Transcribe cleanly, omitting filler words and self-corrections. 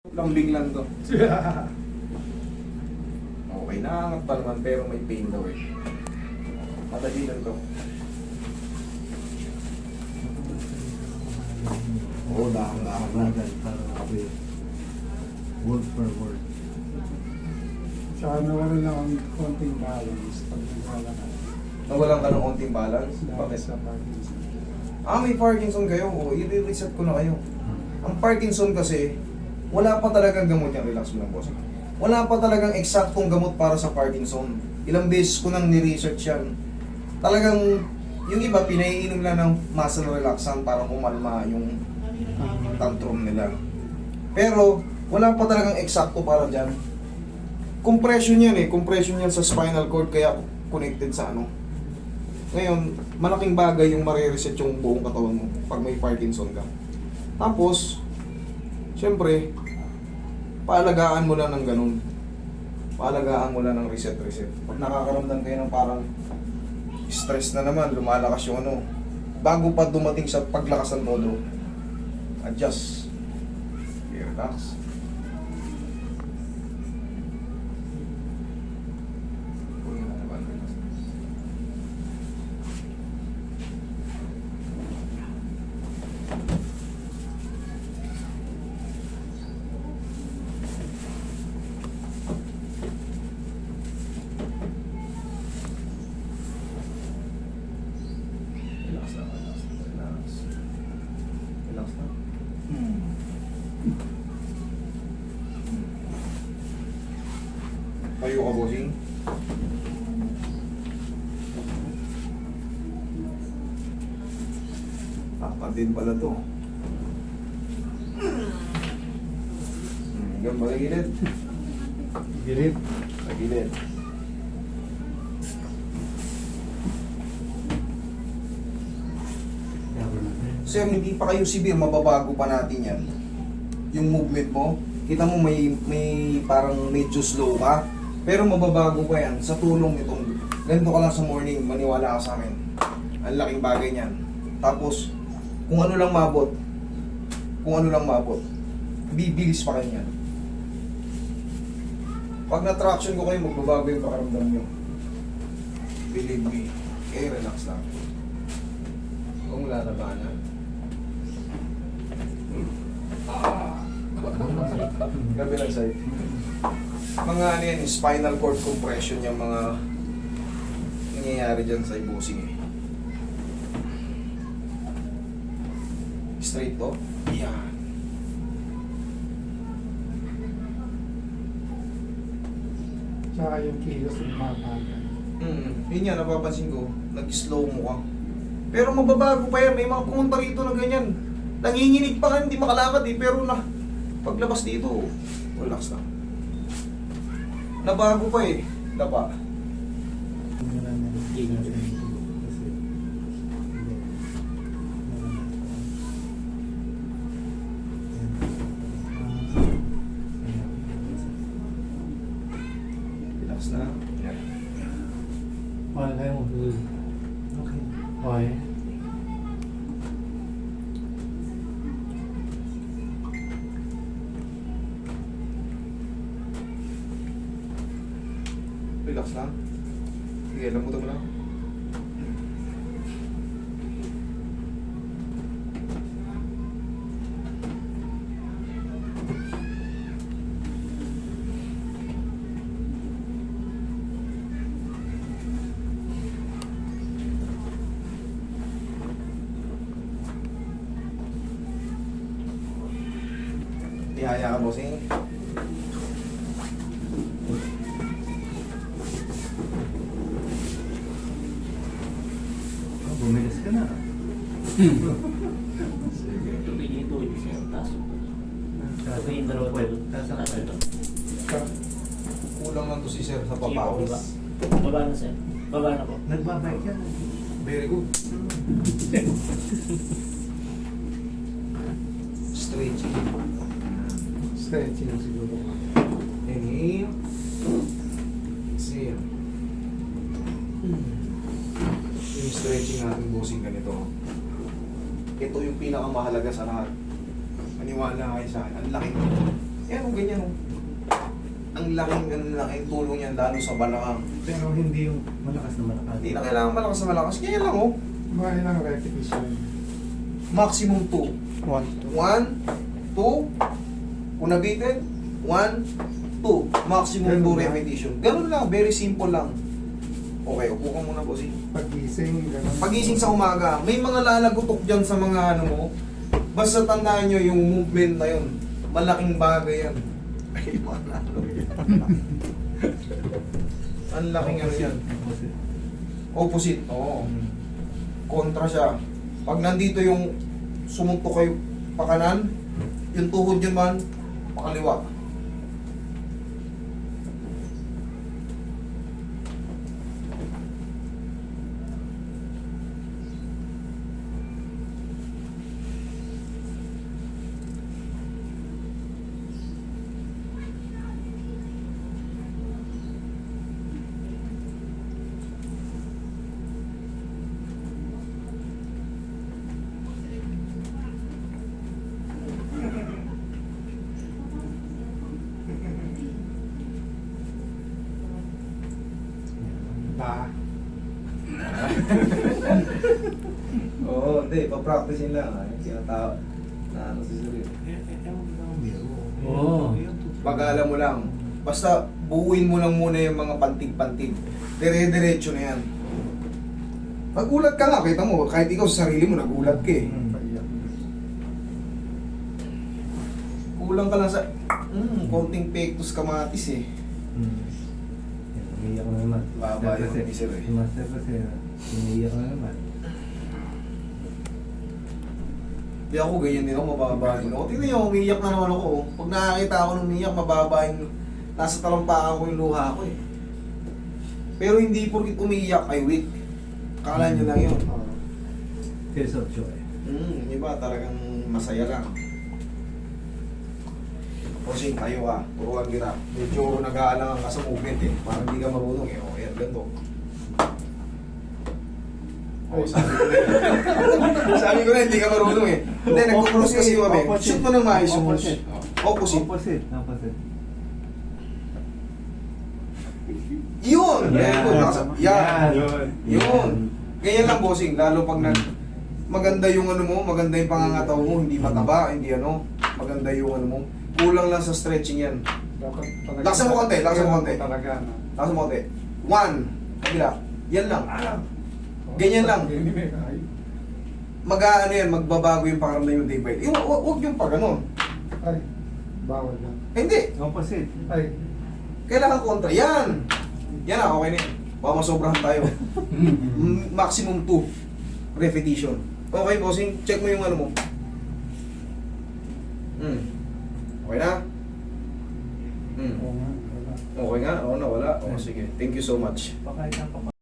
Lambing lang to. Okay, naangat pa naman pero may pain daw eh. Madali lang to. Oo, dahan-dahan lang. Para ako word per word. Saka nawalan lang ang konting balance pag naglalakad. Nawalan ka ng konting balance? Dahil Bakit? sa Parkinson. May Parkinson kayo? O, i-reset ko na kayo. Ang Parkinson kasi, wala pa talagang gamot yan. Relax mo lang, boss. Wala pa talagang eksaktong gamot para sa Parkinson. Ilang beses ko nang ni-research yan. Talagang, yung iba, pinaiinom lang ng muscle relaxant para kumalma yung tantrum nila. Pero, wala pa talagang eksakto para dyan. Compression yan eh. Compression yan sa spinal cord kaya connected sa ano. Ngayon, malaking bagay yung marireset yung buong katawan mo pag may Parkinson ka. Tapos, syempre, paalagaan mo lang ng ganun. Paalagaan mo lang ng reset. Pag nakakaramdam kayo ng parang stress na naman, lumalakas yung ano, bago pa dumating sa paglakas ng todo, adjust. Okay, relax. Relax na. Tayo ka, bossing. Tapat din pala to. Hanggang magigilid. Gilid. Magilid. Sir, hindi pa kayo severe, mababago pa natin yan. Yung movement mo, kita mo may parang medyo slow ka, pero mababago pa yan sa tulong nitong, ganito ka lang sa morning, maniwala ka sa akin. Ang laking bagay niyan. Tapos, kung ano lang maabot, bibilis pa kayo yan. Pag na-traction ko kayo, magbabago yung pakaramdam nyo. Believe me, relax lang. Kung lalabanan. Kabilang side. Mga ano yan, spinal cord compression yung mga nangyayari dyan sa ibusing eh. Straight to. Yan. Saka yung kilos ng mabagal. Yun yan, napapansin ko. Nag-slow mo ka. Pero mababago pa yan. May mga pumunta rito na ganyan. Nanginginig pa ka, hindi makalakad eh. Pero na, paglabas dito, relax lang. Nabago pa eh. Napa. Relax na. Yan. Wala kayo mo. Okay. Okay. Relax lang. Sige, lambutan mo lang. Ihaya ka, bossing. Bumilis ka na. Sige. Tubig ito, isang taso. Tubig yung dalawa pwede. Taso ito. Kulang lang to si sir sa Sige po, papawis. Baba na sir. Baba na po. Nagbabike ka. Very good. Stretching. Stretching siguro. Inhale. Exhale. Yung stretching natin, bossing, ganito. Ito yung pinakamahalaga sa lahat. Maniwala kayo sa akin. Ang laki. Yan o, ganyan o. Ang laking tulong yan, lalo sa balakang. Pero hindi yung malakas na malakas. Hindi na kailangan malakas na malakas. Ganyan lang o. Mga ilang repetition. Maximum 2. 1, 2. Kung nabitin, 1, 2. Maximum 2 repetition. Ganun lang, very simple lang. Okay, upo ka muna po si. Pag-gising, gano'n. Pagising sa umaga, may mga lalagutok dyan sa mga ano mo. Basta tandaan nyo yung movement na yun. Malaking bagay yan. Ay, manalo yan. Ang laking ano yan. Opposite. Opposite, oo. Kontra siya. Pag nandito yung sumuntok kayo pakanan, yung tuhod yun man, pakaliwa. Ba? Oo, hindi. Pa-practicein lang. Sinatawag na ano si Sir. Ewan ko lang biro. Oo. Pag alam mo lang, basta buuin mo lang muna yung mga pantig-pantig. Dire-diretso na yan. Nagulat ka nga, kita mo, kahit ikaw sa sarili mo, nagulat ka eh. Paiyak. Kulang ka lang sa, konting pectus kamatis eh. Umiiyak na naman. Baba yun, Kasi, sir eh. si Master kasi, umiiyak na naman. Di ako ganyan din ako, mababa din ako. Tingnan nyo, umiiyak na naman ako. Oh. Pag nakakita ako ng umiiyak, mababa yung, nasa talampakan ko yung luha ko eh. Pero hindi porkit umiiyak ay weak. Akala nyo lang yun. Oo. Tears of joy. Yung iba talagang masaya lang. Posing, tayo ka, turuan kita. Medyo nag-aalangan ka sa movement eh. Parang hindi ka marunong eh. O, yan, ganito. O, sabi ko na eh. Sabi ko na, hindi ka marunong eh. Hindi, nagkukulos kasi kami. Opposite. Shoot mo ng maayos yung Opposite. Opposite. Opposite. Opposite. Yun! Very good. Yan. Yun. Yun. Ganyan lang, bossing. Lalo pag maganda yung ano mo, maganda yung pangangataw mo, hindi mataba, hindi ano, maganda yung ano mo. Kulang lang sa stretching yan. Dapat talaga. Laksan mo konti, laksan mo konti. Talaga, no? Lakas mo konti. 1. Kabila. Yan lang. Ganyan lang. Ay, Mag-ano yan, magbabago yung pakaramdam yung day by day. Huwag yung pag ano. ay, bawal lang. Eh, hindi. Opposite. Ay, Kailangan kontra. Yan. Yan na, okay na yan. Baka masobrahan tayo. Maximum 2 repetition. Okay, bossing. Check mo yung ano mo. Okay na? oo nga, wala. Okay nga? Oo na, wala. O, sige. Thank you so much. Pakain ng